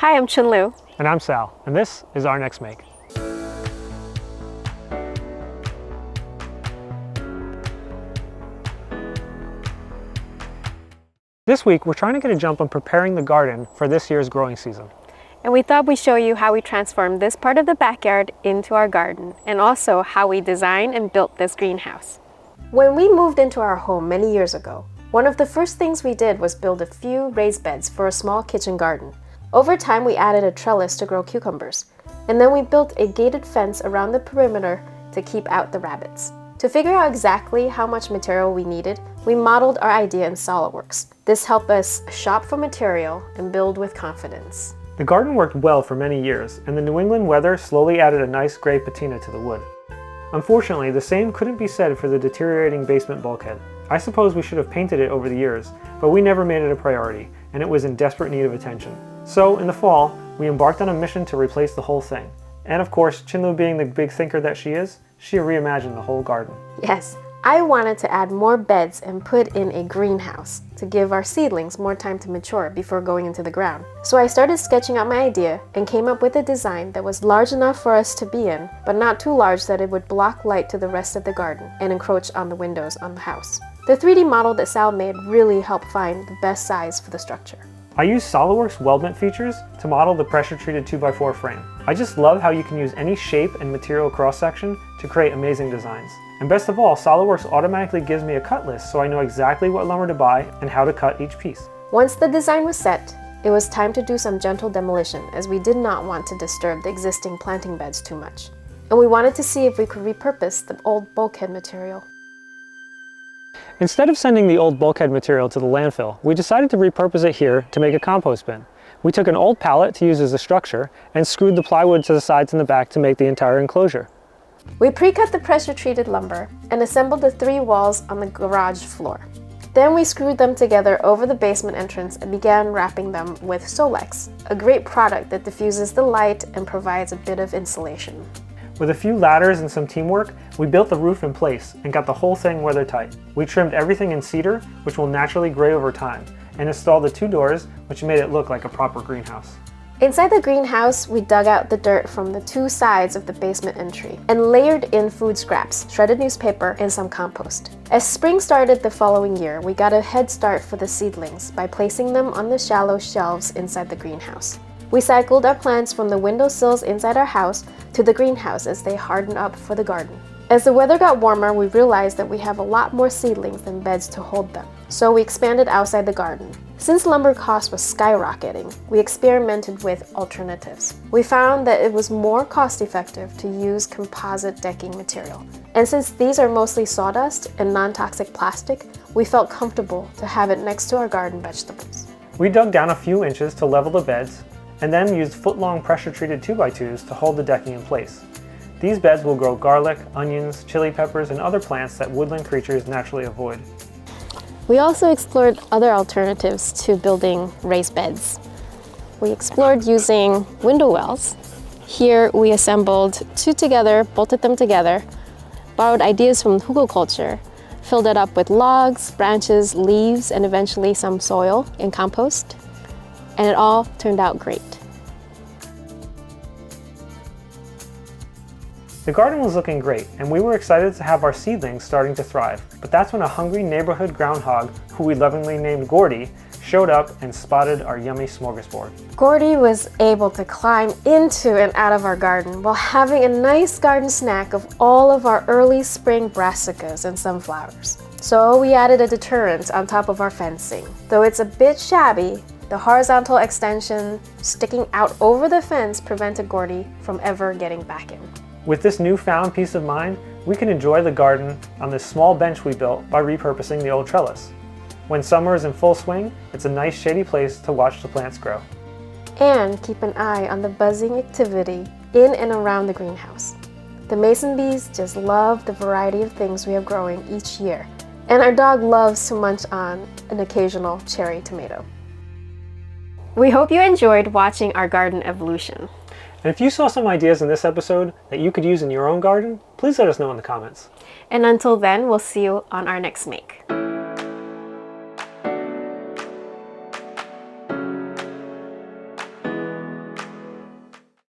Hi, I'm Chun-Lu. And I'm Sal, and this is our next make. This week, we're trying to get a jump on preparing the garden for this year's growing season. And we thought we'd show you how we transformed this part of the backyard into our garden, and also how we designed and built this greenhouse. When we moved into our home many years ago, one of the first things we did was build a few raised beds for a small kitchen garden. Over time, we added a trellis to grow cucumbers, and then we built a gated fence around the perimeter to keep out the rabbits. To figure out exactly how much material we needed, we modeled our idea in SOLIDWORKS. This helped us shop for material and build with confidence. The garden worked well for many years, and the New England weather slowly added a nice gray patina to the wood. Unfortunately, the same couldn't be said for the deteriorating basement bulkhead. I suppose we should have painted it over the years, but we never made it a priority, and it was in desperate need of attention. So, in the fall, we embarked on a mission to replace the whole thing. And of course, Chun-Lu being the big thinker that she is, she reimagined the whole garden. Yes, I wanted to add more beds and put in a greenhouse to give our seedlings more time to mature before going into the ground. So I started sketching out my idea and came up with a design that was large enough for us to be in, but not too large that it would block light to the rest of the garden and encroach on the windows on the house. The 3D model that Sal made really helped find the best size for the structure. I used SOLIDWORKS weldment features to model the pressure-treated 2x4 frame. I just love how you can use any shape and material cross-section to create amazing designs. And best of all, SOLIDWORKS automatically gives me a cut list so I know exactly what lumber to buy and how to cut each piece. Once the design was set, it was time to do some gentle demolition, as we did not want to disturb the existing planting beds too much. And we wanted to see if we could repurpose the old bulkhead material. Instead of sending the old bulkhead material to the landfill, we decided to repurpose it here to make a compost bin. We took an old pallet to use as a structure and screwed the plywood to the sides and the back to make the entire enclosure. We pre-cut the pressure-treated lumber and assembled the 3 walls on the garage floor. Then we screwed them together over the basement entrance and began wrapping them with Solex, a great product that diffuses the light and provides a bit of insulation. With a few ladders and some teamwork, we built the roof in place and got the whole thing weathertight. We trimmed everything in cedar, which will naturally gray over time, and installed the 2 doors, which made it look like a proper greenhouse. Inside the greenhouse, we dug out the dirt from the 2 sides of the basement entry and layered in food scraps, shredded newspaper, and some compost. As spring started the following year, we got a head start for the seedlings by placing them on the shallow shelves inside the greenhouse. We cycled our plants from the windowsills inside our house to the greenhouse as they hardened up for the garden. As the weather got warmer, we realized that we have a lot more seedlings than beds to hold them, so we expanded outside the garden. Since lumber cost was skyrocketing, we experimented with alternatives. We found that it was more cost-effective to use composite decking material. And since these are mostly sawdust and non-toxic plastic, we felt comfortable to have it next to our garden vegetables. We dug down a few inches to level the beds, and then used foot-long pressure-treated 2x2s to hold the decking in place. These beds will grow garlic, onions, chili peppers, and other plants that woodland creatures naturally avoid. We also explored other alternatives to building raised beds. We explored using window wells. Here we assembled 2 together, bolted them together, borrowed ideas from hügelkultur, filled it up with logs, branches, leaves, and eventually some soil and compost. And it all turned out great. The garden was looking great, and we were excited to have our seedlings starting to thrive. But that's when a hungry neighborhood groundhog, who we lovingly named Gordy, showed up and spotted our yummy smorgasbord. Gordy was able to climb into and out of our garden while having a nice garden snack of all of our early spring brassicas and sunflowers. So we added a deterrent on top of our fencing. Though it's a bit shabby, the horizontal extension sticking out over the fence prevented Gordy from ever getting back in. With this newfound peace of mind, we can enjoy the garden on this small bench we built by repurposing the old trellis. When summer is in full swing, it's a nice shady place to watch the plants grow. And keep an eye on the buzzing activity in and around the greenhouse. The mason bees just love the variety of things we have growing each year, and our dog loves to munch on an occasional cherry tomato. We hope you enjoyed watching our garden evolution. And if you saw some ideas in this episode that you could use in your own garden, please let us know in the comments. And until then, we'll see you on our next make.